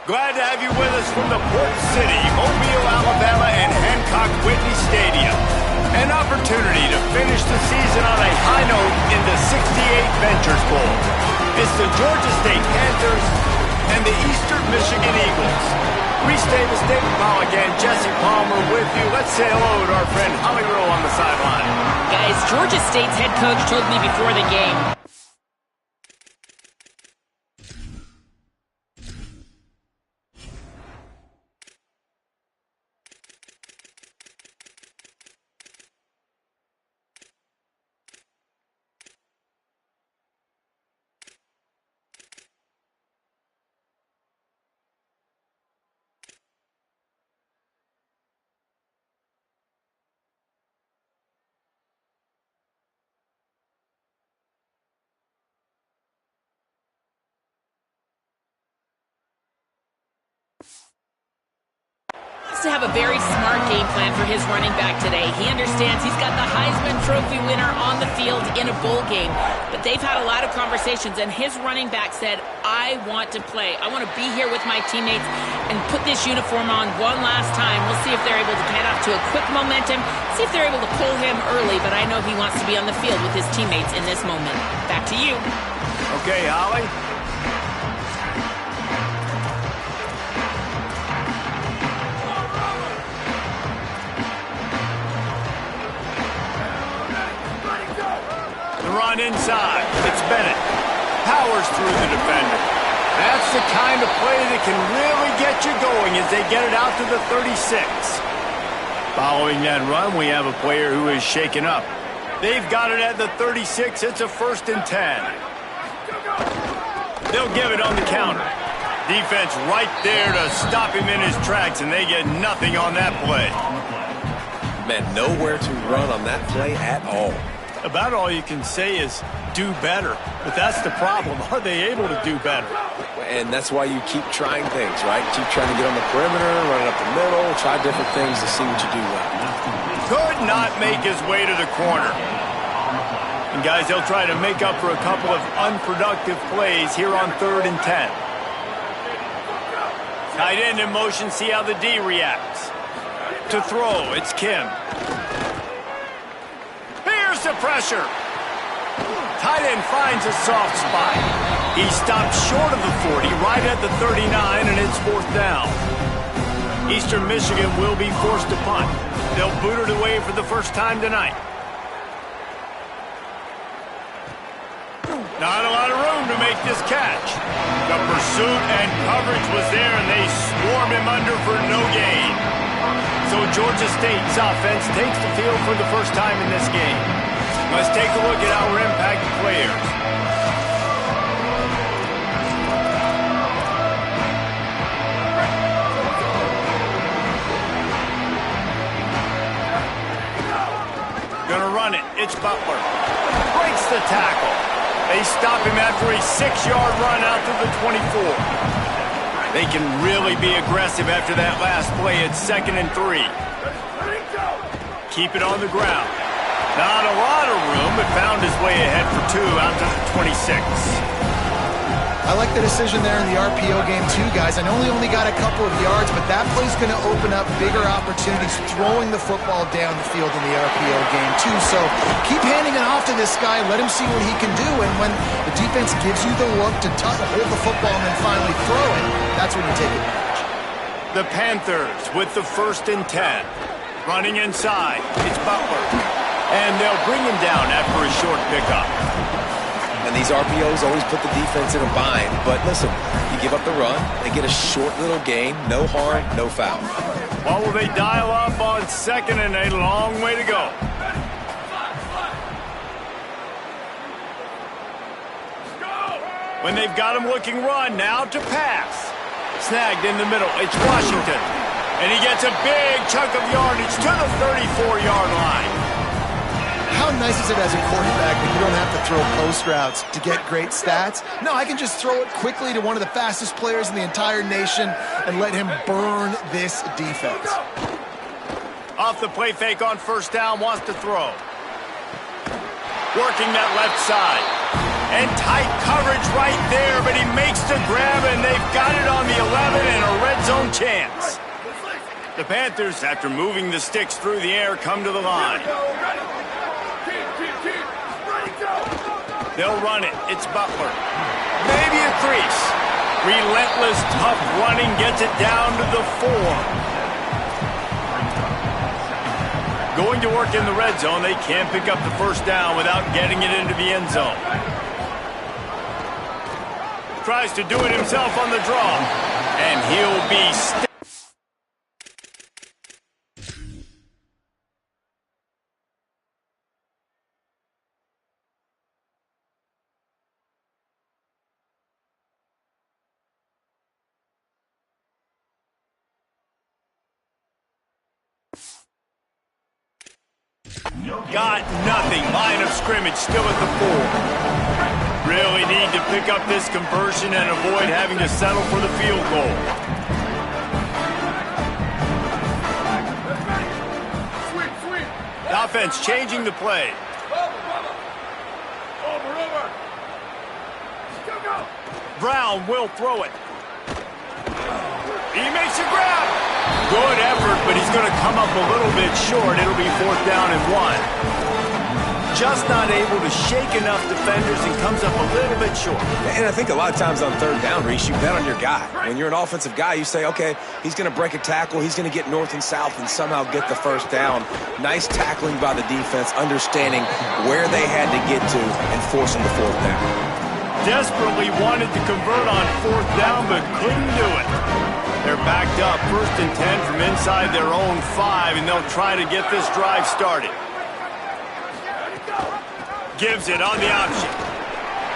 Glad to have you with us from the Port City, Mobile, Alabama, and Hancock Whitney Stadium. An opportunity to finish the season on a high note in the 68 Ventures Bowl. It's the Georgia State Panthers and the Eastern Michigan Eagles. Restate the state ball again. Jesse Palmer with you. Let's say hello to our friend Holly Rowe on the sideline. Guys, Georgia State's head coach told me before the game, to have a very smart game plan for his running back today. He understands he's got the Heisman Trophy winner on the field in a bowl game. But they've had a lot of conversations, and his running back said, I want to play. I want to be here with my teammates and put this uniform on one last time. We'll see if they're able to get off to a quick momentum, see if they're able to pull him early, but I know he wants to be on the field with his teammates in this moment. Back to you. Okay, Holly. Run inside. It's Bennett. Powers through the defender. That's the kind of play that can really get you going as they get it out to the 36. Following that run, we have a player who is shaken up. They've got it at the 36. It's a 1st and 10. They'll give it on the counter. Defense right there to stop him in his tracks, and they get nothing on that play. Man, nowhere to run on that play at all. About all you can say is do better. But that's the problem. Are they able to do better? And that's why you keep trying things, right? Keep trying to get on the perimeter, run it up the middle, try different things to see what you do well. Could not make his way to the corner. And guys, they'll try to make up for a couple of unproductive plays here on 3rd and 10. Tight end in motion, see how the D reacts. To throw, it's Kim. The pressure. Tight end finds a soft spot. He stopped short of the 40, right at the 39, and it's 4th down. Eastern Michigan will be forced to punt. They'll boot it away for the first time tonight. Not a lot of room to make this catch. The pursuit and coverage was there, and they swarm him under for no gain. So Georgia State's offense takes the field for the first time in this game. Let's take a look at our impact players. Gonna run it. It's Butler. Breaks the tackle. They stop him after a 6-yard run out to the 24. They can really be aggressive after that last play. It's 2nd and 3. Keep it on the ground. Not a lot of room, but found his way ahead for 2 out to the 26. I like the decision there in the RPO game too, guys. I know he only got a couple of yards, but that play's going to open up bigger opportunities throwing the football down the field in the RPO game too. So keep handing it off to this guy. Let him see what he can do. And when the defense gives you the look to hold the football and then finally throw it, that's when you take advantage. The Panthers with the 1st and 10. Running inside. It's Butler. And they'll bring him down after a short pickup. And these RPOs always put the defense in a bind. But listen, you give up the run, they get a short little gain, no harm, no foul. What will they dial up on 2nd and a long way to go? When they've got him looking run, now to pass. Snagged in the middle, it's Washington. And he gets a big chunk of yardage to the 34-yard line. How nice is it as a quarterback when you don't have to throw post routes to get great stats? No, I can just throw it quickly to one of the fastest players in the entire nation and let him burn this defense. Off the play fake on 1st down, wants to throw. Working that left side. And tight coverage right there, but he makes the grab, and they've got it on the 11 and a red zone chance. The Panthers, after moving the sticks through the air, come to the line. They'll run it. It's Butler. Maybe a crease. Relentless, tough running gets it down to the 4. Going to work in the red zone, they can't pick up the first down without getting it into the end zone. Tries to do it himself on the draw, and he'll be got nothing. Line of scrimmage still at the 4. Really need to pick up this conversion and avoid having to settle for the field goal. The offense changing the play. Brown will throw it. He makes a grab. Good effort, but he's going to come up a little bit short. It'll be 4th down and 1. Just not able to shake enough defenders and comes up a little bit short. And I think a lot of times on 3rd down, Reese, you bet on your guy. When you're an offensive guy, you say, okay, he's going to break a tackle, he's going to get north and south and somehow get the first down. Nice tackling by the defense, understanding where they had to get to and forcing the 4th down. Desperately wanted to convert on 4th down, but couldn't do it. They're backed up, 1st and 10 from inside their own 5, and they'll try to get this drive started. Gives it on the option.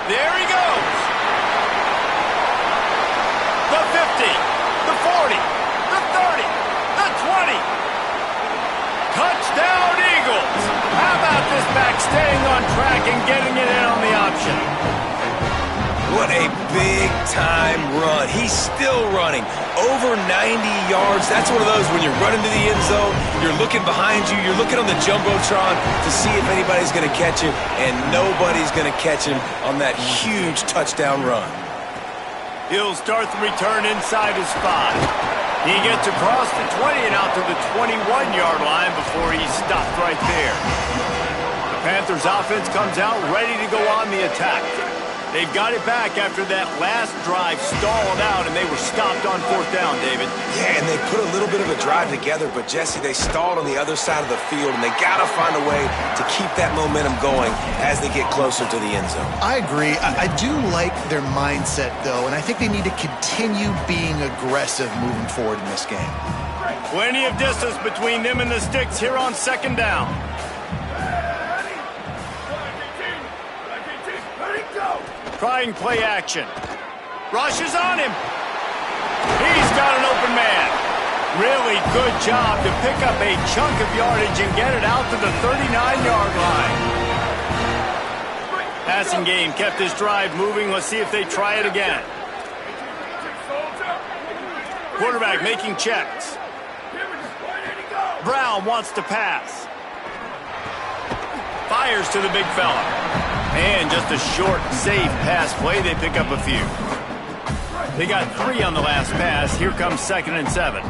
There he goes. The 50, the 40, the 30, the 20. Touchdown, Eagles. How about this back staying on track and getting it in on the option? What a big-time run. He's still running. Over 90 yards. That's one of those when you're running to the end zone, you're looking behind you, you're looking on the Jumbotron to see if anybody's going to catch him, and nobody's going to catch him on that huge touchdown run. He'll start the return inside his 5. He gets across the 20 and out to the 21-yard line before he's stopped right there. The Panthers offense comes out ready to go on the attack. They've got it back after that last drive stalled out, and they were stopped on 4th down, David. Yeah, and they put a little bit of a drive together, but, Jesse, they stalled on the other side of the field, and they got to find a way to keep that momentum going as they get closer to the end zone. I agree. I do like their mindset, though, and I think they need to continue being aggressive moving forward in this game. Plenty of distance between them and the sticks here on 2nd down. Trying play action. Rushes on him. He's got an open man. Really good job to pick up a chunk of yardage and get it out to the 39-yard line. Passing game kept this drive moving. Let's see if they try it again. Quarterback making checks. Brown wants to pass. Fires to the big fella. And just a short, safe pass play. They pick up a few. They got 3 on the last pass. Here comes 2nd and 7.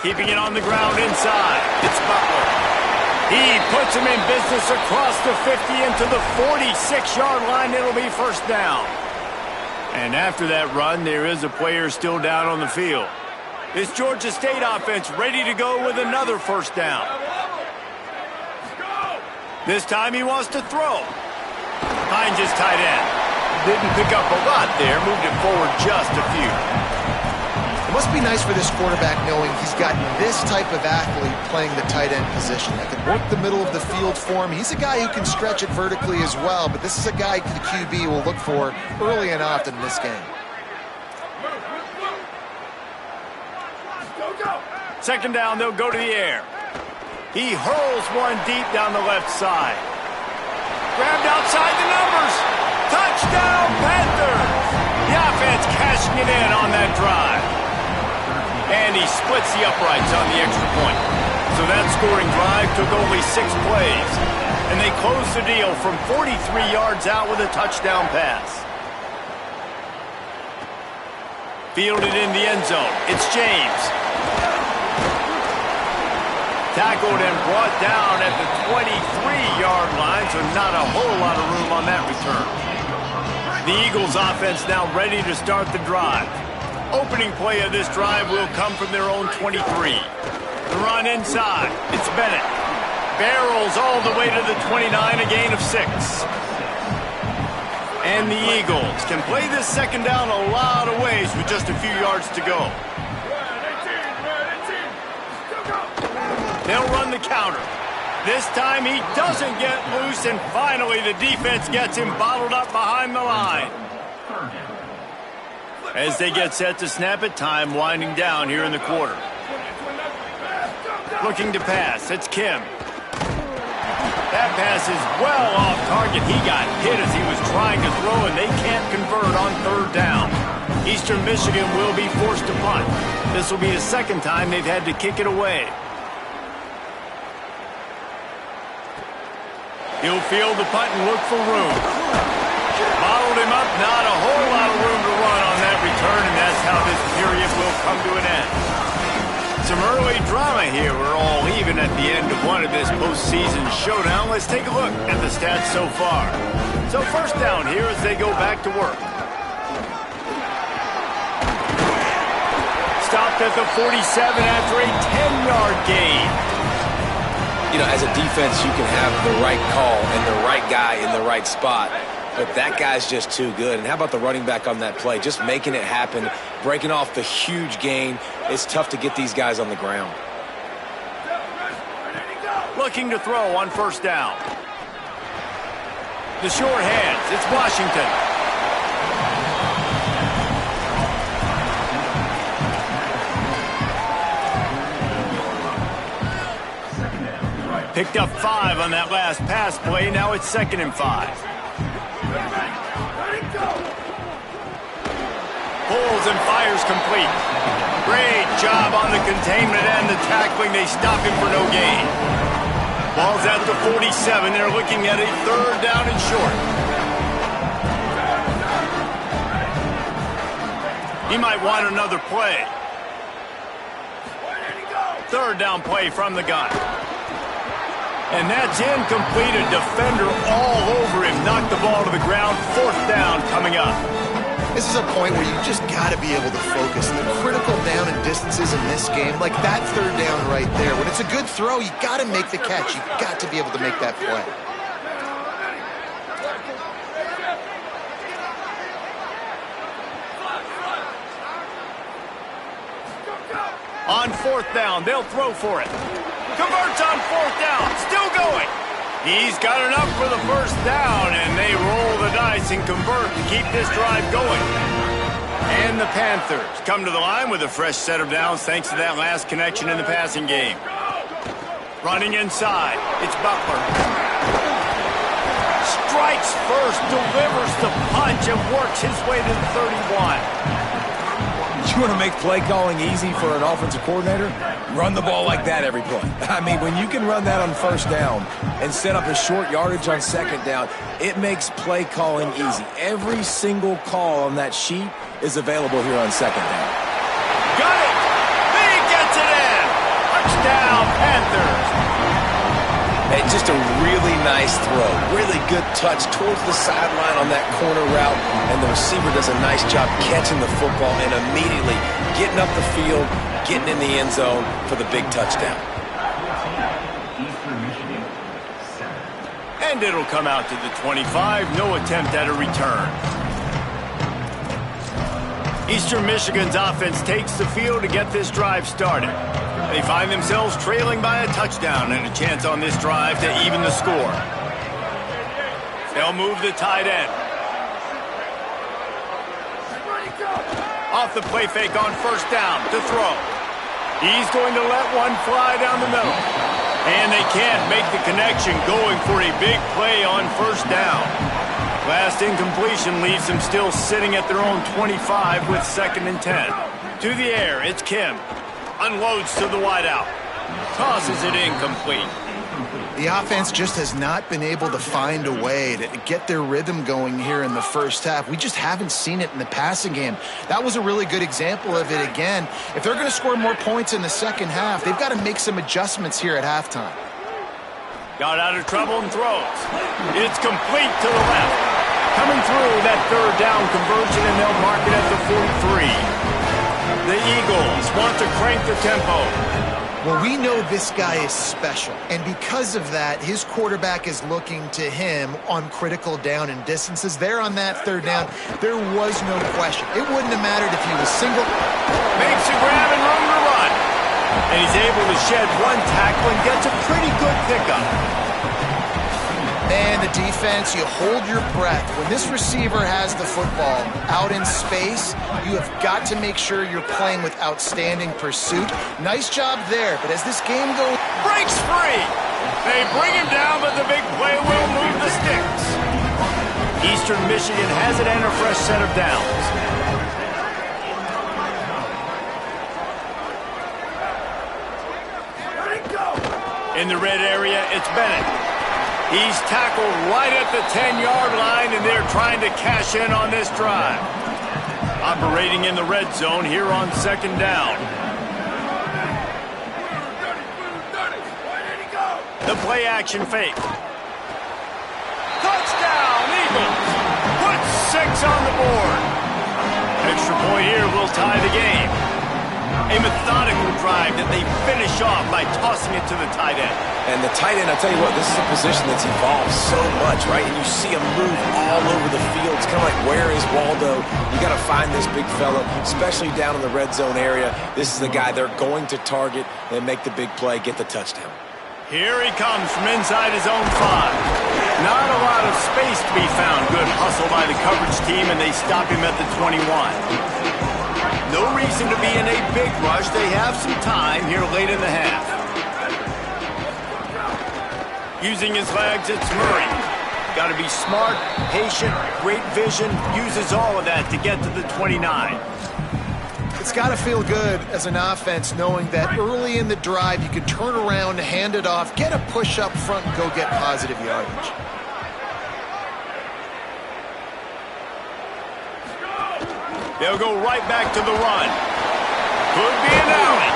Keeping it on the ground inside. It's Butler. He puts him in business across the 50 into the 46-yard line. It'll be 1st down. And after that run, there is a player still down on the field. This Georgia State offense ready to go with another 1st down. This time he wants to throw. Finds his tight end. Didn't pick up a lot there. Moved it forward just a few. It must be nice for this quarterback knowing he's got this type of athlete playing the tight end position that can work the middle of the field for him. He's a guy who can stretch it vertically as well, but this is a guy the QB will look for early and often in this game. 2nd down, they'll go to the air. He hurls one deep down the left side. Grabbed outside the numbers. Touchdown, Panthers! The offense cashing it in on that drive. And he splits the uprights on the extra point. So that scoring drive took only 6 plays. And they closed the deal from 43 yards out with a touchdown pass. Fielded in the end zone. It's James. Tackled and brought down at the 23-yard line, so not a whole lot of room on that return. The Eagles offense now ready to start the drive. Opening play of this drive will come from their own 23. The run inside. It's Bennett. Barrels all the way to the 29, a gain of 6. And the Eagles can play this second down a lot of ways with just a few yards to go. They'll run the counter. This time he doesn't get loose, and finally the defense gets him bottled up behind the line. As they get set to snap it, time winding down here in the quarter. Looking to pass, it's Kim. That pass is well off target. He got hit as he was trying to throw, and they can't convert on 3rd down. Eastern Michigan will be forced to punt. This will be the second time they've had to kick it away. He'll field the punt and look for room. Bottled him up, not a whole lot of room to run on that return, and that's how this period will come to an end. Some early drama here. We're all even at the end of one of this postseason showdown. Let's take a look at the stats so far. So first down here as they go back to work. Stopped at the 47 after a 10-yard gain. You know, as a defense, you can have the right call and the right guy in the right spot, but that guy's just too good. And how about the running back on that play? Just making it happen, breaking off the huge gain. It's tough to get these guys on the ground. Looking to throw on first down. The short hands. It's Washington. Picked up 5 on that last pass play. Now it's 2nd and 5. Pulls and fires complete. Great job on the containment and the tackling. They stop him for no gain. Ball's at the 47. They're looking at a 3rd down and short. He might want another play. 3rd down play from the gun. And that's incomplete. A defender all over him. Knocked the ball to the ground. 4th down coming up. This is a point where you just got to be able to focus. The critical down and distances in this game, like that 3rd down right there. When it's a good throw, you got to make the catch. You got to be able to make that play. On 4th down, they'll throw for it. Converts on 4th down, still going. He's got enough for the 1st down, and they roll the dice and convert to keep this drive going. And the Panthers come to the line with a fresh set of downs thanks to that last connection in the passing game. Running inside, it's Butler. Strikes first, delivers the punch, and works his way to the 31. You want to make play calling easy for an offensive coordinator? Run the ball like that every play. I mean, when you can run that on 1st down and set up a short yardage on 2nd down, it makes play calling easy. Every single call on that sheet is available here on 2nd down. Got it! He gets it in! Touchdown, Panthers! Hey, just a really nice throw. Really good touch towards the sideline on that corner route, and the receiver does a nice job catching the football and immediately getting up the field, getting in the end zone for the big touchdown. And it'll come out to the 25. No attempt at a return. Eastern Michigan's offense takes the field to get this drive started. They find themselves trailing by a touchdown and a chance on this drive to even the score. They'll move the tight end. Off the play fake on 1st down to throw. He's going to let one fly down the middle. And they can't make the connection, going for a big play on 1st down. Last incompletion leaves them still sitting at their own 25 with 2nd and 10. To the air, it's Kim. Unloads to the wideout. Tosses it incomplete. The offense just has not been able to find a way to get their rhythm going here in the first half. We just haven't seen it in the passing game. That was a really good example of it again. If they're going to score more points in the second half, they've got to make some adjustments here at halftime. Got out of trouble and throws. It's complete to the left. Coming through that third down conversion, and they'll mark it at the 43. The Eagles want to crank the tempo. Well, we know this guy is special, and because of that, his quarterback is looking to him on critical down and distances. There on that third down, there was no question. It wouldn't have mattered if he was single. Makes a grab and room to run. And he's able to shed one tackle and gets a pretty good pickup. Man, the defense, you hold your breath. When this receiver has the football out in space, you have got to make sure you're playing with outstanding pursuit. Nice job there, but as this game goes... Breaks free! They bring him down, but the big play will move the sticks. Eastern Michigan has it and a fresh set of downs. In the red area, it's Bennett. He's tackled right at the 10-yard line, and they're trying to cash in on this drive. Operating in the red zone here on second down. The play action fake. Touchdown, Eagles! Put 6 on the board. Extra point here will tie the game. A methodical drive that they finish off by tossing it to the tight end. And the tight end, I'll tell you what, this is a position that's evolved so much, right? And you see him move all over the field. It's kind of like, where is Waldo? You got to find this big fella, especially down in the red zone area. This is the guy they're going to target and make the big play, get the touchdown. Here he comes from inside his own 5. Not a lot of space to be found. Good hustle by the coverage team, and they stop him at the 21. No reason to be in a big rush. They have some time here late in the half. Using his legs, it's Murray. Got to be smart, patient, great vision. Uses all of that to get to the 29. It's got to feel good as an offense knowing that early in the drive you can turn around, hand it off, get a push up front, and go get positive yardage. They'll go right back to the run. Could be an alley.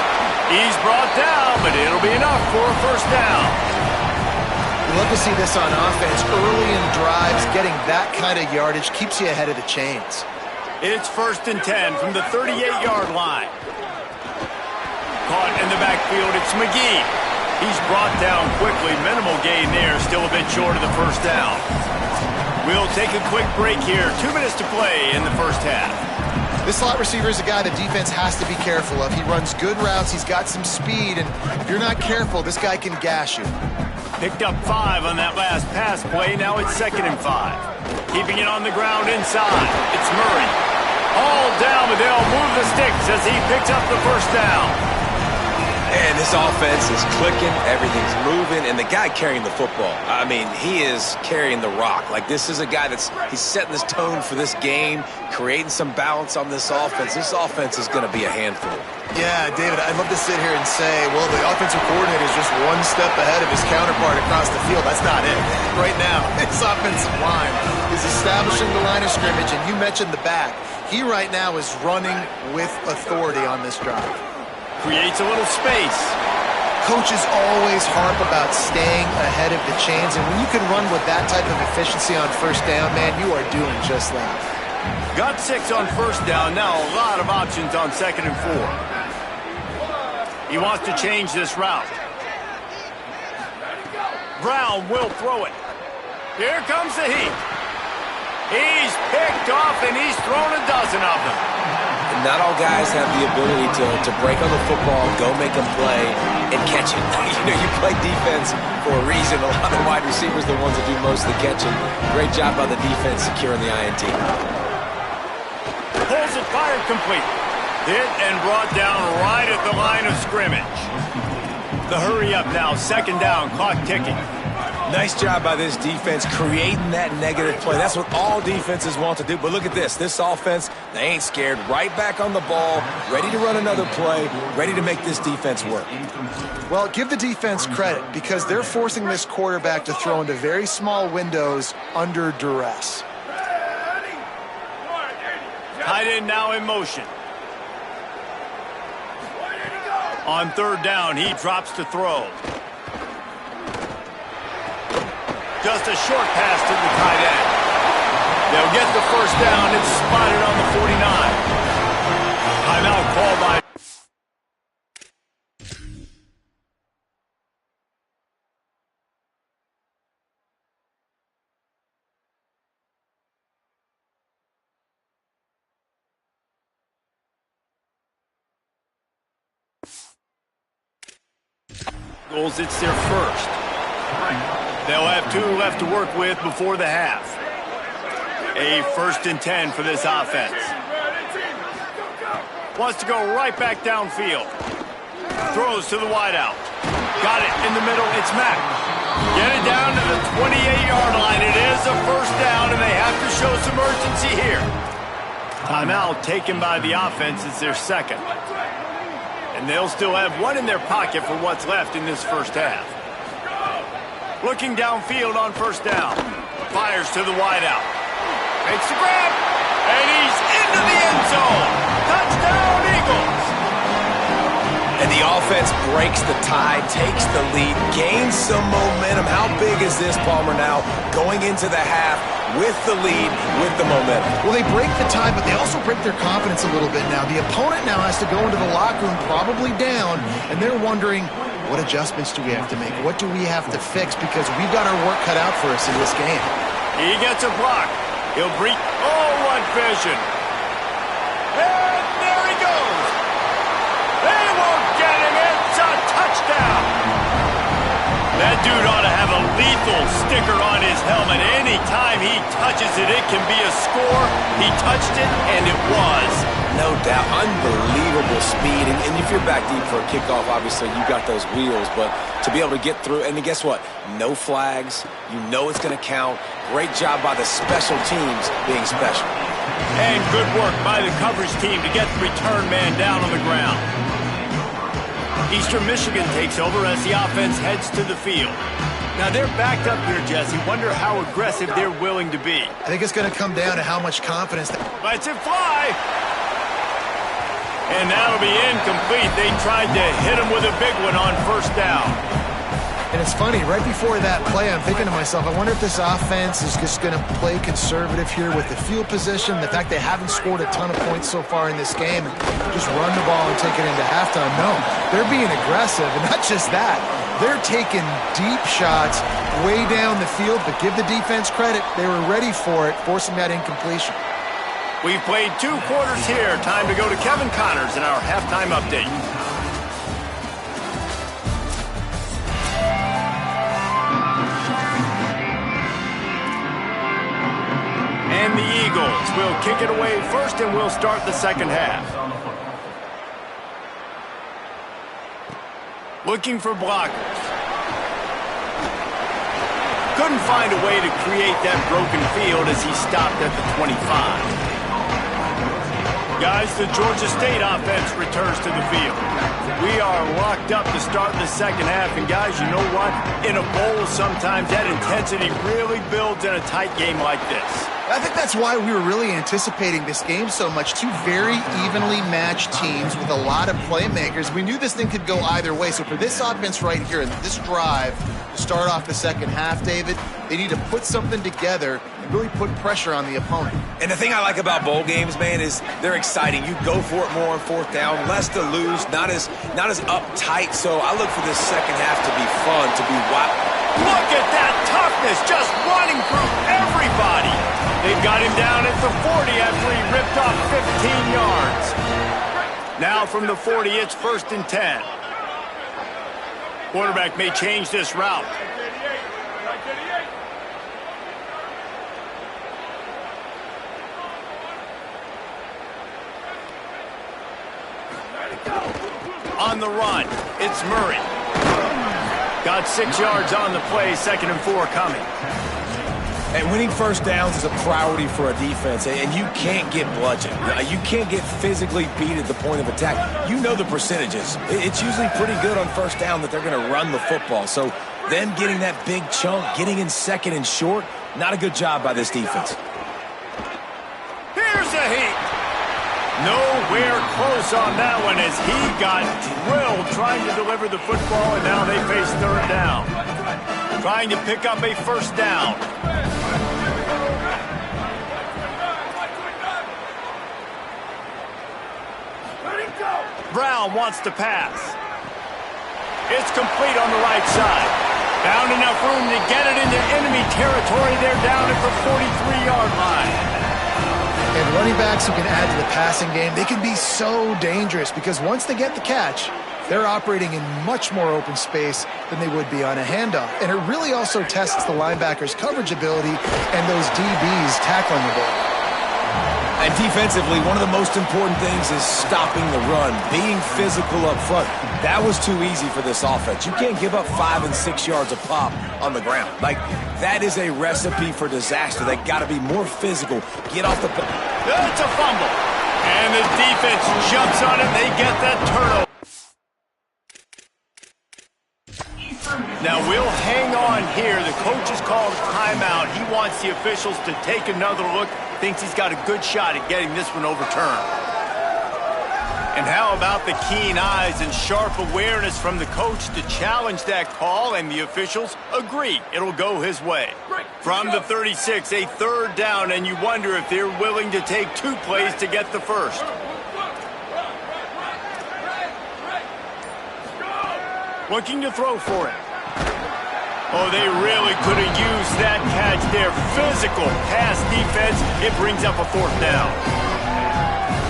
He's brought down, but it'll be enough for a first down. You love to see this on offense. Early in drives, getting that kind of yardage keeps you ahead of the chains. It's 1st and 10 from the 38-yard line. Caught in the backfield, it's McGee. He's brought down quickly. Minimal gain there, still a bit short of the first down. We'll take a quick break here. 2 minutes to play in the first half. This slot receiver is a guy the defense has to be careful of. He runs good routes, he's got some speed, and if you're not careful, this guy can gash you. Picked up 5 on that last pass play. Now it's 2nd and 5. Keeping it on the ground inside. It's Murray. All down, but they'll move the sticks as he picks up the first down. And this offense is clicking, everything's moving, and the guy carrying the football, I mean, he is carrying the rock. Like, this is a guy he's setting this tone for this game, creating some balance on this offense. This offense is going to be a handful. Yeah, David, I'd love to sit here and say, well, the offensive coordinator is just one step ahead of his counterpart across the field. That's not it. Right now, his offensive line is establishing the line of scrimmage, and you mentioned the back. He right now is running with authority on this drive. Creates a little space. Coaches always harp about staying ahead of the chains, and when you can run with that type of efficiency on first down, man, you are doing just that. Got 6 on first down. Now a lot of options on 2nd and 4. He wants to change this route. Brown will throw it. Here comes the heat. He's picked off, and he's thrown a dozen of them. Not all guys have the ability to break on the football, go make a play, and catch it. You know, you play defense for a reason. A lot of wide receivers are the ones that do most of the catching. Great job by the defense securing the INT. Pulls it, fired complete. Hit and brought down right at the line of scrimmage. The hurry up now, 2nd down, clock ticking. Nice job by this defense creating that negative play. That's what all defenses want to do. But look at this. This offense, they ain't scared. Right back on the ball, ready to run another play, ready to make this defense work. Well, give the defense credit because they're forcing this quarterback to throw into very small windows under duress. Tight end now in motion. On third down, he drops to throw. Just a short pass to the tight end. They'll get the first down. It's spotted on the 49. Timeout called by... Goals, it's their first. They'll have 2 left to work with before the half. A 1st and 10 for this offense. Wants to go right back downfield. Throws to the wideout. Got it in the middle. It's Mack. Get it down to the 28-yard line. It is a first down, and they have to show some urgency here. Timeout taken by the offense. It's their second. And they'll still have 1 in their pocket for what's left in this first half. Looking downfield on first down. Fires to the wideout. Makes the grab. And he's into the end zone. Touchdown, Eagles. And the offense breaks the tie, takes the lead, gains some momentum. How big is this, Palmer, now going into the half with the lead, with the momentum? Well, they break the tie, but they also break their confidence a little bit now. The opponent now has to go into the locker room probably down, and they're wondering, what adjustments do we have to make? What do we have to fix? Because we've got our work cut out for us in this game. He gets a block. He'll break. Oh, what vision. And there he goes. They won't get him. It's a touchdown. That dude ought to have a lethal sticker on his helmet. Anytime he touches it, it can be a score. He touched it, and it was. No doubt. Unbelievable speed. And if you're back deep for a kickoff, obviously you got those wheels. But to be able to get through, and guess what? No flags. You know it's going to count. Great job by the special teams being special. And good work by the coverage team to get the return man down on the ground. Eastern Michigan takes over as the offense heads to the field. Now they're backed up here, Jesse. Wonder how aggressive they're willing to be. I think it's going to come down to how much confidence. Lets it fly. And that'll be incomplete. They tried to hit him with a big one on first down. And it's funny, right before that play, I'm thinking to myself, I wonder if this offense is just going to play conservative here with the field position, the fact they haven't scored a ton of points so far in this game, and just run the ball and take it into halftime. No, they're being aggressive, and not just that. They're taking deep shots way down the field, but give the defense credit. They were ready for it, forcing that incompletion. We've played 2 quarters here. Time to go to Kevin Connors in our halftime update. And the Eagles will kick it away first, and we'll start the second half. Looking for blockers. Couldn't find a way to create that broken field as he stopped at the 25. Guys, the Georgia State offense returns to the field. We are locked up to start the second half, and guys, you know what? In a bowl, sometimes that intensity really builds in a tight game like this. I think that's why we were really anticipating this game so much. 2 very evenly matched teams with a lot of playmakers. We knew this thing could go either way. So for this offense right here, this drive to start off the second half, David, they need to put something together and really put pressure on the opponent. And the thing I like about bowl games, man, is they're exciting. You go for it more on fourth down, less to lose, not as uptight. So I look for this second half to be fun, to be wild. Look at that toughness, just running through everybody. They've got him down at the 40 after he ripped off 15 yards. Now from the 40, it's 1st and 10. Quarterback may change this route. On the run, it's Murray. Got 6 yards on the play, 2nd and 4 coming. And winning first downs is a priority for a defense, and you can't get bludgeoned. You can't get physically beat at the point of attack. You know the percentages. It's usually pretty good on first down that they're going to run the football. So them getting that big chunk, getting in 2nd and short, not a good job by this defense. Here's a heat. Nowhere close on that one as he got drilled trying to deliver the football, and now they face 3rd down. Trying to pick up a first down. Brown wants to pass. It's complete on the right side. Found enough room to get it into enemy territory. They're down at the 43-yard line. And running backs who can add to the passing game, they can be so dangerous because once they get the catch, they're operating in much more open space than they would be on a handoff. And it really also tests the linebacker's coverage ability and those DBs tackling the ball. And defensively, one of the most important things is stopping the run, being physical up front. That was too easy for this offense. You can't give up 5 and 6 yards a pop on the ground. Like, that is a recipe for disaster. They got to be more physical. Get off the... It's a fumble. And the defense jumps on it. They get that turnover. Now, we'll hang on here. The coach has called a timeout. He wants the officials to take another look. Thinks he's got a good shot at getting this one overturned. And how about the keen eyes and sharp awareness from the coach to challenge that call, and the officials agree it'll go his way. From the 36, a 3rd down, and you wonder if they're willing to take 2 plays to get the first. Looking to throw for it. Oh, they really could have used that catch there. Physical pass defense. It brings up a 4th down.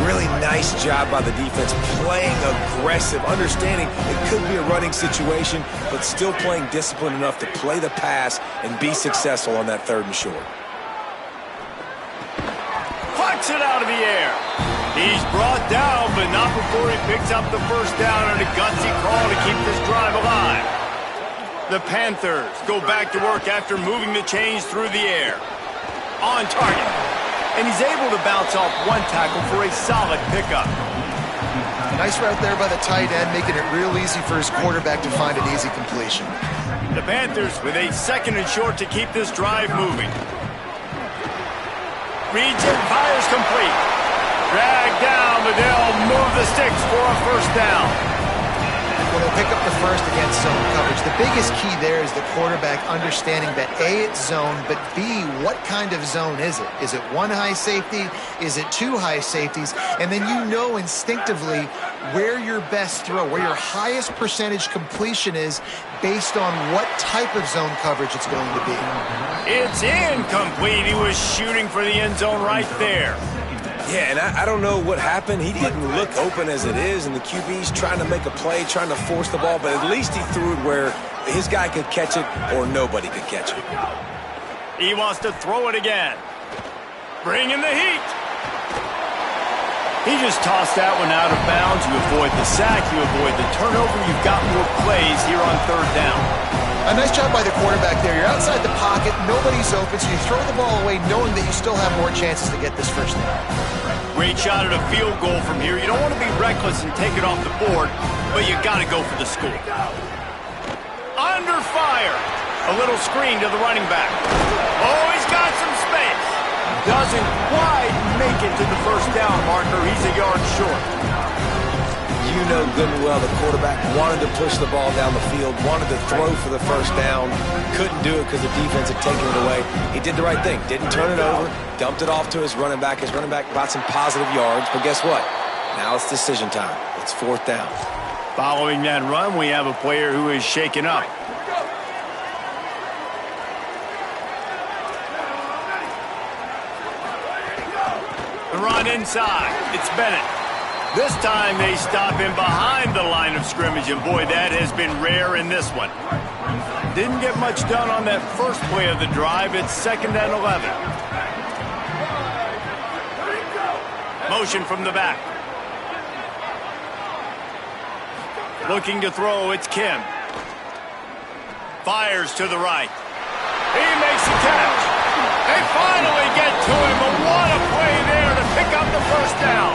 Really nice job by the defense, playing aggressive, understanding it could be a running situation, but still playing disciplined enough to play the pass and be successful on that 3rd and short. Plucks it out of the air. He's brought down, but not before he picks up the first down on a gutsy call to keep this drive alive. The Panthers go back to work after moving the chains through the air. On target. And he's able to bounce off 1 tackle for a solid pickup. Nice route there by the tight end, making it real easy for his quarterback to find an easy completion. The Panthers with a 2nd and short to keep this drive moving. Reads it, fires complete. Dragged down, but they'll move the sticks for a first down. When they pick up the first against zone coverage, the biggest key there is the quarterback understanding that A, it's zone, but B, what kind of zone is it? Is it 1 high safety? Is it 2 high safeties? And then you know instinctively where your best throw, where your highest percentage completion is based on what type of zone coverage it's going to be. It's incomplete. He was shooting for the end zone right there. Yeah, and I don't know what happened. He didn't look open as it is, and the QB's trying to make a play, trying to force the ball, but at least he threw it where his guy could catch it or nobody could catch it. He wants to throw it again. Bring in the heat. He just tossed that one out of bounds. You avoid the sack, you avoid the turnover. You've got more plays here on 3rd down. A nice job by the quarterback there. You're outside the pocket, nobody's open, so you throw the ball away knowing that you still have more chances to get this first down. Great shot at a field goal from here. You don't want to be reckless and take it off the board, but you got to go for the score. Under fire. A little screen to the running back. Oh, he's got some space. Doesn't quite make it to the first down marker. He's a yard short. You know good and well the quarterback wanted to push the ball down the field, wanted to throw for the first down, couldn't do it because the defense had taken it away. He did the right thing, didn't turn it over, dumped it off to his running back. His running back got some positive yards, but guess what? Now it's decision time. It's 4th down. Following that run, we have a player who is shaken up. The run inside. It's Bennett. This time they stop him behind the line of scrimmage, and boy, that has been rare in this one. Didn't get much done on that first play of the drive. It's 2nd and 11. Motion from the back. Looking to throw, it's Kim. Fires to the right. He makes the catch. They finally get to him, but what a play there to pick up the first down.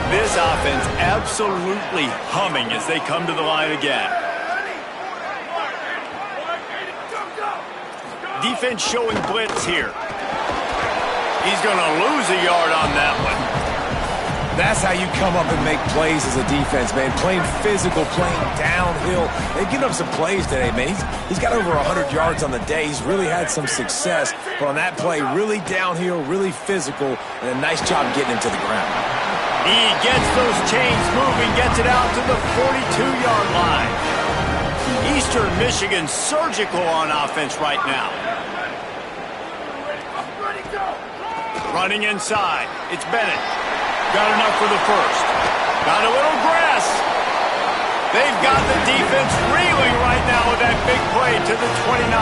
This offense absolutely humming as they come to the line again. Defense showing blitz here. He's going to lose a yard on that one. That's how you come up and make plays as a defense, man. Playing physical, playing downhill. They've given up some plays today, man. He's got over 100 yards on the day. He's really had some success. But on that play, really downhill, really physical, and a nice job getting him to the ground. He gets those chains moving, gets it out to the 42-yard line. Eastern Michigan surgical on offense right now. Running inside. It's Bennett. Got enough for the first. Got a little grass. They've got the defense reeling right now with that big play to the 29.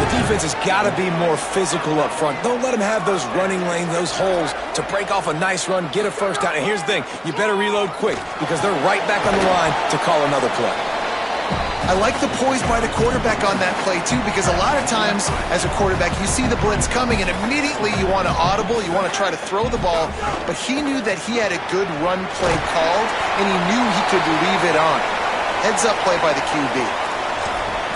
The defense has got to be more physical up front. Don't let them have those running lanes, those holes to break off a nice run, get a first down. And here's the thing, you better reload quick because they're right back on the line to call another play. I like the poise by the quarterback on that play, too, because a lot of times as a quarterback, you see the blitz coming, and immediately you want to audible, you want to try to throw the ball, but he knew that he had a good run play called, and he knew he could leave it on. Heads-up play by the QB.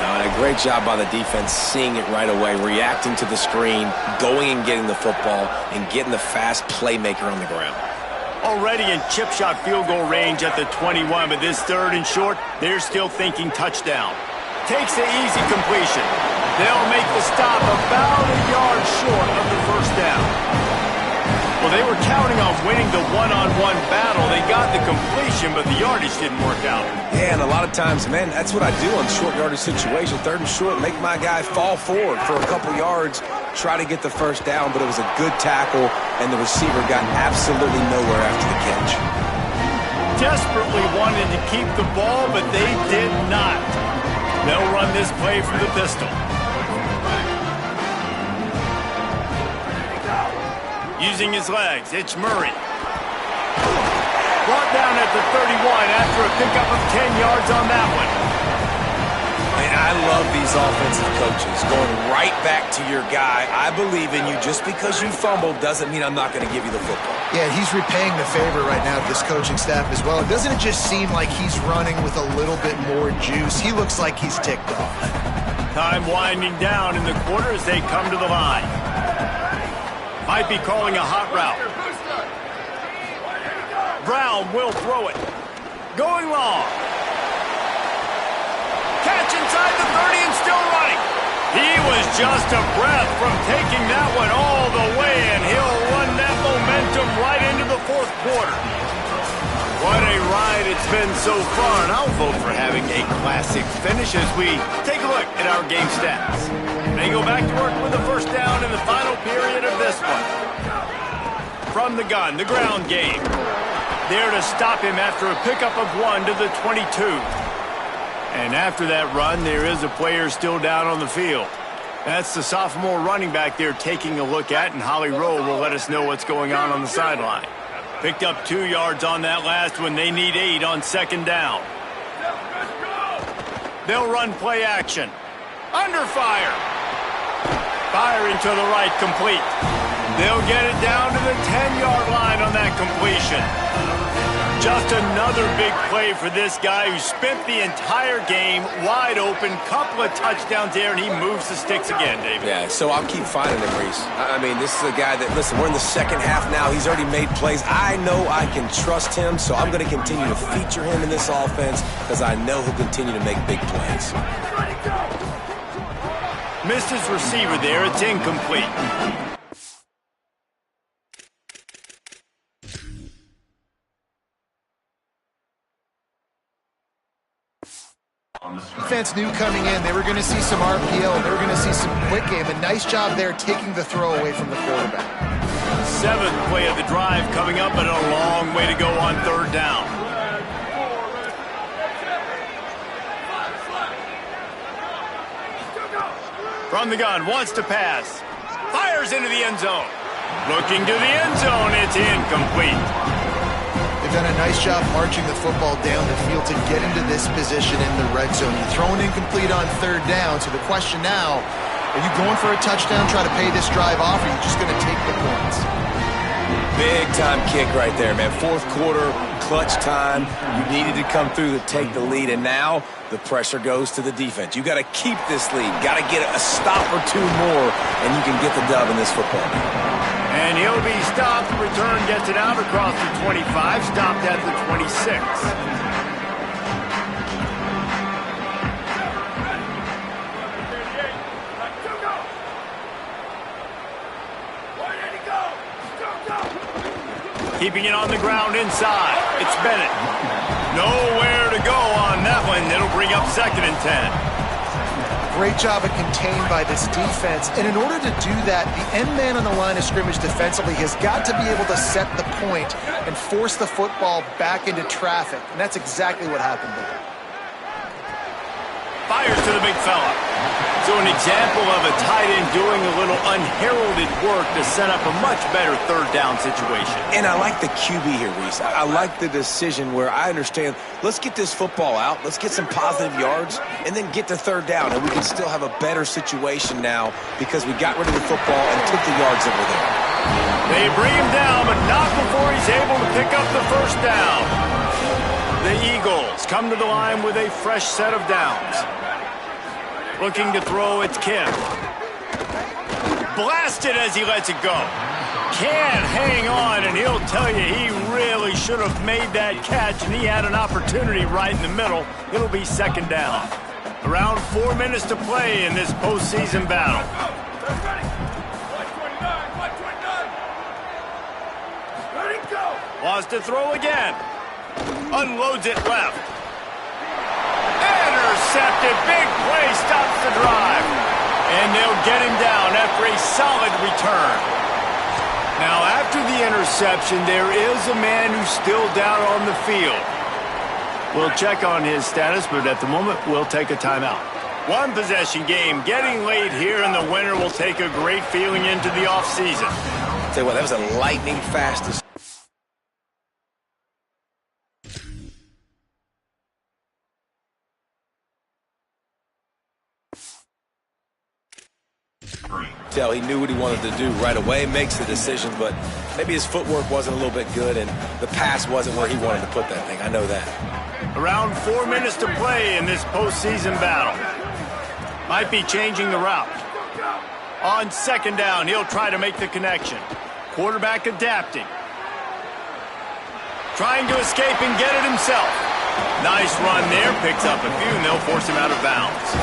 And a great job by the defense seeing it right away, reacting to the screen, going and getting the football, and getting the fast playmaker on the ground. Already in chip shot field goal range at the 21, but this third and short, they're still thinking touchdown. Takes the easy completion. They'll make the stop about a yard short of the first down. Well, they were counting on winning the one-on-one battle. They got the completion, but the yardage didn't work out. Yeah, and a lot of times, man, that's what I do on short yardage situation. Third and short, make my guy fall forward for a couple yards, try to get the first down, but it was a good tackle, and the receiver got absolutely nowhere after the catch. Desperately wanted to keep the ball, but they did not. They'll run this play from the pistol. Using his legs, it's Murray. Brought down at the 31 after a pickup of 10 yards on that one. Man, I love these offensive coaches going right back to your guy. I believe in you. Just because you fumbled doesn't mean I'm not going to give you the football. Yeah, he's repaying the favor right now to this coaching staff as well. Doesn't it just seem like he's running with a little bit more juice? He looks like he's ticked off. Time winding down in the quarter as they come to the line. Might be calling a hot route. Brown will throw it. Going long. Catch inside the 30 and still running. He was just a breath from taking that one all the way, and he'll run that momentum right into the fourth quarter. What a ride it's been so far, and I'll vote for having a classic finish as we take a look at our game stats. They go back to work with the first down in the final period of this one. From the gun, the ground game. There to stop him after a pickup of 1 to the 22. And after that run, there is a player still down on the field. That's the sophomore running back there taking a look at, and Holly Rowe will let us know what's going on the sideline. Picked up 2 yards on that last one. They need 8 on second down. They'll run play action. Under fire. Firing to the right, complete. They'll get it down to the 10-yard line on that completion. Just another big play for this guy who spent the entire game wide open, couple of touchdowns there, and he moves the sticks again, David. Yeah, so I'll keep finding him, Reese. I mean, this is a guy that, listen, we're in the second half now. He's already made plays. I know I can trust him, so I'm going to continue to feature him in this offense because I know he'll continue to make big plays. Missed his receiver there. It's incomplete. Defense knew coming in they were going to see some RPO, and they were going to see some quick game. A nice job there taking the throw away from the quarterback. 7th play of the drive coming up, but a long way to go on third down. From the gun, wants to pass. Fires into the end zone. Looking to the end zone, it's incomplete. They've done a nice job marching the football down the field to get into this position in the red zone. You're throwing incomplete on third down, so the question now, are you going for a touchdown, try to pay this drive off, or are you just going to take the points? Big-time kick right there, man. Fourth quarter, clutch time. You needed to come through to take the lead, and now the pressure goes to the defense. You got to keep this lead. Got to get a stop or two more, and you can get the dub in this football game. And he'll be stopped. Return gets it out across the 25, stopped at the 26. Keeping it on the ground inside. It's Bennett. Nowhere to go on that one. It'll bring up 2nd and 10. Great job of contained by this defense. And in order to do that, the end man on the line of scrimmage defensively has got to be able to set the point and force the football back into traffic. And that's exactly what happened there. Fires to the big fella. So an example of a tight end doing a little unheralded work to set up a much better third down situation. And I like the QB here, Reese. I like the decision where I understand, let's get this football out, let's get some positive yards, and then get to third down, and we can still have a better situation now because we got rid of the football and took the yards that were there. They bring him down, but not before he's able to pick up the first down. The Eagles come to the line with a fresh set of downs. Looking to throw, it's Kim. Blasted as he lets it go. Can't hang on, and he'll tell you he really should have made that catch, and he had an opportunity right in the middle. It'll be 2nd down. Around 4 minutes to play in this postseason battle. Wants to throw again. Unloads it left. Intercepted. Big play stops the drive. And they'll get him down after a solid return. Now, after the interception, there is a man who's still down on the field. We'll check on his status, but at the moment, we'll take a timeout. One possession game getting late here, and the winner will take a great feeling into the offseason. Tell you what, that was a lightning fast. Tell he knew what he wanted to do right away, makes the decision, but maybe his footwork wasn't a little bit good and the pass wasn't where he wanted to put that thing. I know that. Around 4 minutes to play in this postseason battle. Might be changing the route. On 2nd down, he'll try to make the connection. Quarterback adapting. Trying to escape and get it himself. Nice run there, picks up a few, and they'll force him out of bounds.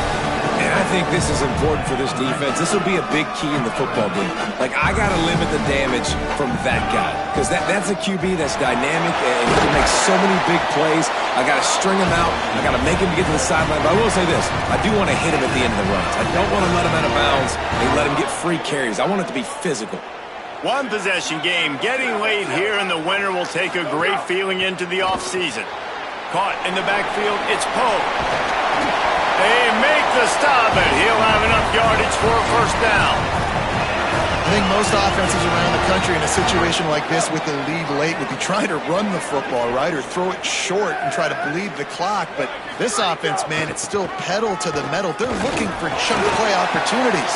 And I think this is important for this defense. This will be a big key in the football game. Like, I got to limit the damage from that guy. Because that's a QB that's dynamic and he can make so many big plays. I got to string him out. I got to make him get to the sideline. But I will say this. I do want to hit him at the end of the runs. I don't want to let him out of bounds and let him get free carries. I want it to be physical. One possession game getting late here, and the winner will take a great feeling into the offseason. Caught in the backfield, it's Poe. They make the stop, and he'll have enough yardage for a first down. I think most offenses around the country in a situation like this with the lead late would be trying to run the football, right, or throw it short and try to bleed the clock. But this offense, man, it's still pedal to the metal. They're looking for chunk play opportunities.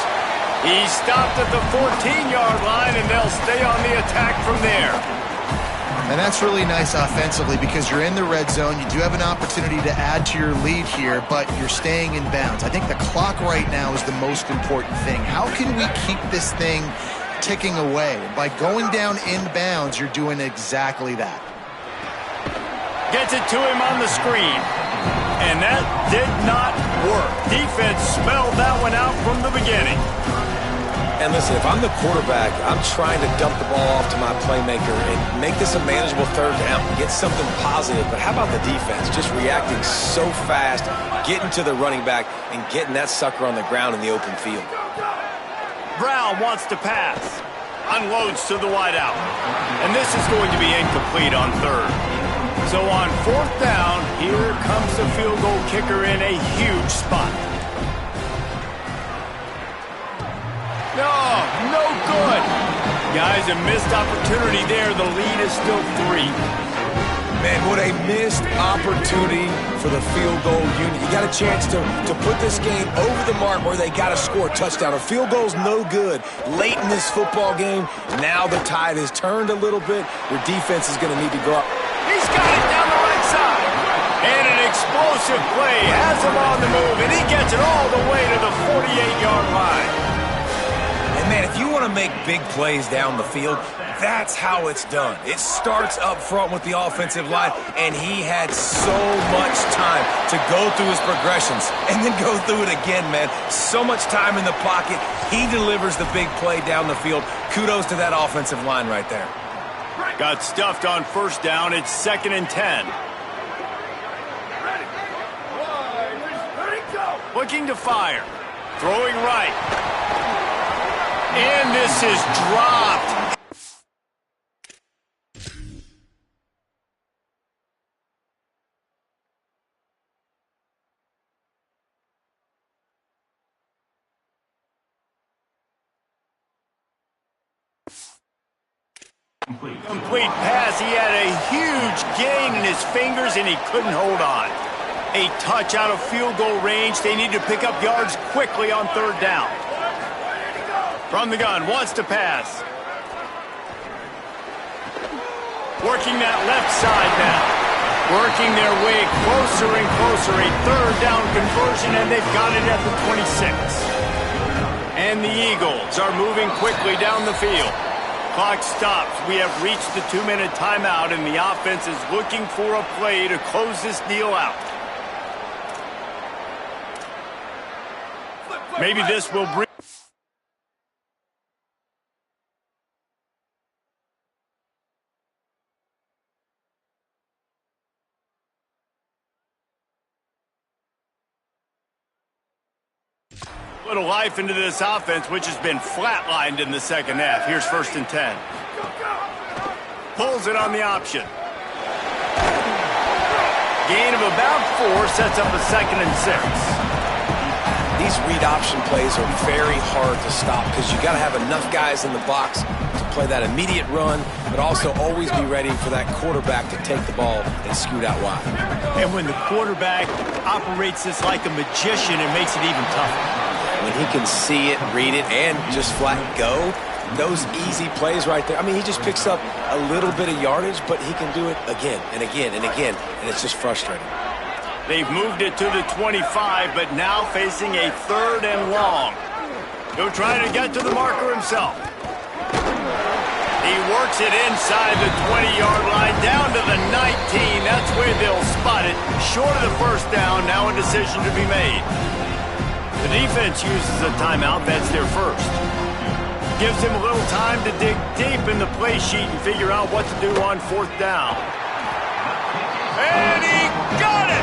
He stopped at the 14-yard line, and they'll stay on the attack from there. And that's really nice offensively because you're in the red zone. You do have an opportunity to add to your lead here, but you're staying in bounds. I think the clock right now is the most important thing. How can we keep this thing ticking away? By going down in bounds, you're doing exactly that. Gets it to him on the screen. And that did not work. Defense smelled that one out from the beginning. And listen, if I'm the quarterback, I'm trying to dump the ball off to my playmaker and make this a manageable third down, get something positive. But how about the defense just reacting so fast, getting to the running back, and getting that sucker on the ground in the open field? Brown wants to pass. Unloads to the wideout. And this is going to be incomplete on third. So on 4th down, here comes the field goal kicker in a huge spot. No good. Guys, a missed opportunity there. The lead is still 3. Man, what a missed opportunity for the field goal unit. You got a chance to put this game over the mark where they got to score a touchdown. A field goal's no good late in this football game. Now the tide has turned a little bit. Your defense is going to need to go up. He's got it down the right side. And an explosive play has him on the move, and he gets it all the way to the 48-yard line. And, man, if you want to make big plays down the field, that's how it's done. It starts up front with the offensive line, and he had so much time to go through his progressions and then go through it again, man. So much time in the pocket. He delivers the big play down the field. Kudos to that offensive line right there. Got stuffed on first down. It's 2nd and 10. Looking to fire. Throwing right. And this is dropped. Complete pass. He had a huge gain in his fingers, and he couldn't hold on. A touch out of field goal range. They need to pick up yards quickly on 3rd down. From the gun, wants to pass. Working that left side now. Working their way closer and closer. A 3rd down conversion, and they've got it at the 26. And the Eagles are moving quickly down the field. Clock stops. We have reached the 2-minute timeout, and the offense is looking for a play to close this deal out. Maybe this will bring... little life into this offense, which has been flatlined in the second half. Here's 1st and 10. Pulls it on the option. Gain of about 4 sets up a 2nd and 6. These read option plays are very hard to stop because you got to have enough guys in the box to play that immediate run, but also always be ready for that quarterback to take the ball and scoot out wide. And when the quarterback operates this like a magician, it makes it even tougher. When he can see it, read it, and just flat go, those easy plays right there. I mean, he just picks up a little bit of yardage, but he can do it again and again and again, and it's just frustrating. They've moved it to the 25, but now facing a 3rd and long. He'll try to get to the marker himself. He works it inside the 20-yard line, down to the 19. That's where they'll spot it. Short of the 1st down, now a decision to be made. The defense uses a timeout. That's their first. Gives him a little time to dig deep in the play sheet and figure out what to do on 4th down. And he got it!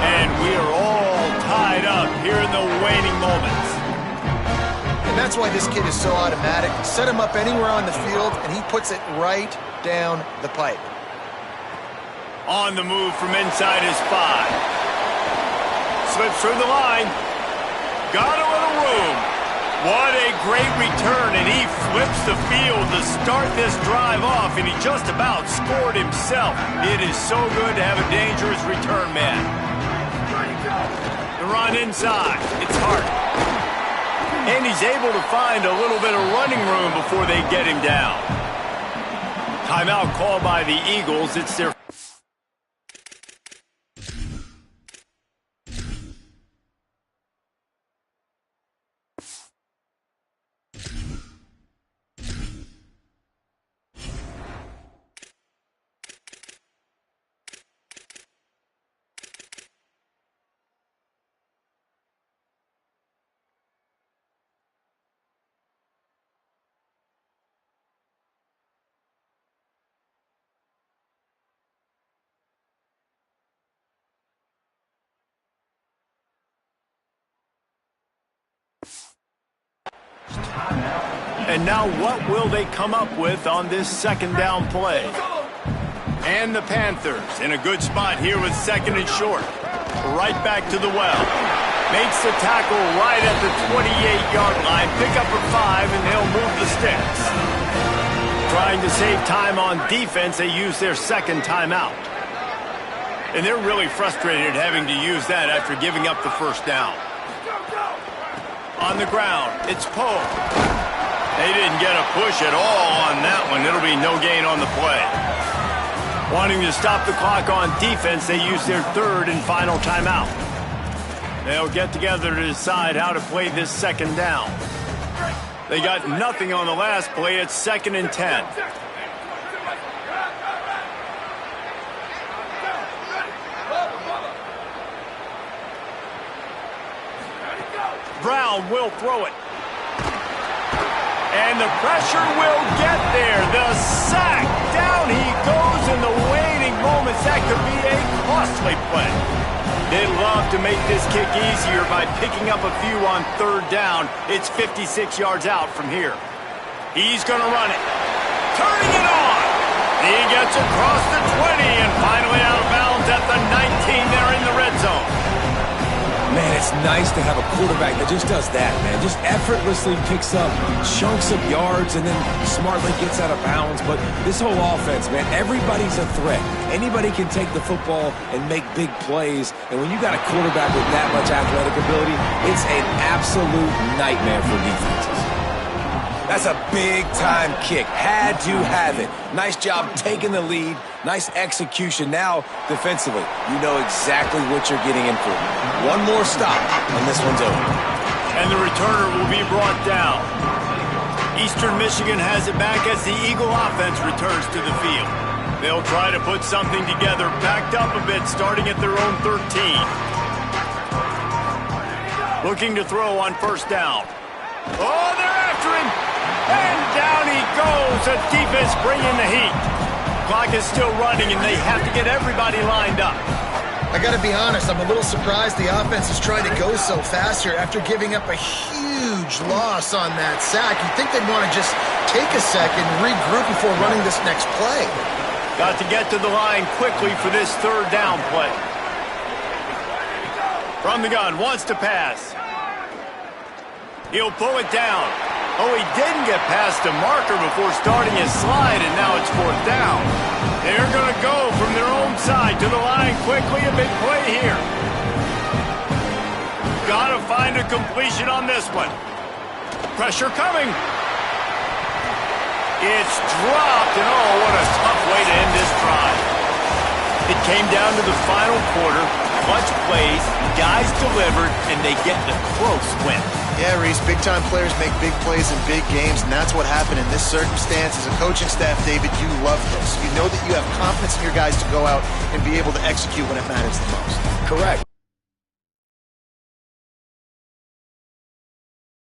And we are all tied up here in the waning moments. And that's why this kid is so automatic. Set him up anywhere on the field, and he puts it right down the pipe. On the move from inside his 5. Slips through the line. Got a little room. What a great return, and he flips the field to start this drive off, and he just about scored himself. It is so good to have a dangerous return man. The run inside. It's hard. And he's able to find a little bit of running room before they get him down. Timeout called by the Eagles. It's their... And now what will they come up with on this 2nd down play? And the Panthers in a good spot here with 2nd and short. Right back to the well. Makes the tackle right at the 28-yard line. Pick up a 5, and they'll move the sticks. Trying to save time on defense, they use their second timeout. And they're really frustrated having to use that after giving up the first down. On the ground, it's Poe. They didn't get a push at all on that one. It'll be no gain on the play. Wanting to stop the clock on defense, they use their third and final timeout. They'll get together to decide how to play this second down. They got nothing on the last play. It's 2nd and 10. Brown will throw it. And the pressure will get there. The sack. Down he goes in the waiting moments. That could be a costly play. They love to make this kick easier by picking up a few on third down. It's 56 yards out from here. He's going to run it. Turning it on. He gets across the 20 and finally out of bounds at the 19 there in the red zone. Man, it's nice to have a quarterback that just does that, man. Just effortlessly picks up chunks of yards and then smartly gets out of bounds. But this whole offense, man, everybody's a threat. Anybody can take the football and make big plays. And when you got a quarterback with that much athletic ability, it's an absolute nightmare for defenses. That's a big-time kick. Had to have it. Nice job taking the lead. Nice execution. Now, defensively, you know exactly what you're getting in for. One more stop, and this one's over. And the returner will be brought down. Eastern Michigan has it back as the Eagle offense returns to the field. They'll try to put something together, backed up a bit, starting at their own 13. Looking to throw on first down. Oh, they're after him! And down he goes. The defense bringing the heat. Clock is still running, and they have to get everybody lined up. I got to be honest, I'm a little surprised the offense is trying to go so fast here after giving up a huge loss on that sack. You'd think they'd want to just take a second, regroup before running this next play. Got to get to the line quickly for this third down play. From the gun, wants to pass. He'll pull it down. Oh, he didn't get past the marker before starting his slide, and now it's fourth down. They're going to go from their own side to the line quickly. A big play here. Got to find a completion on this one. Pressure coming. It's dropped, and oh, what a tough way to end this drive. It came down to the final quarter. Clutch plays, guys delivered, and they get the close win. Yeah, Reese, big-time players make big plays in big games, and that's what happened in this circumstance. As a coaching staff, David, you love this. You know that you have confidence in your guys to go out and be able to execute when it matters the most. Correct.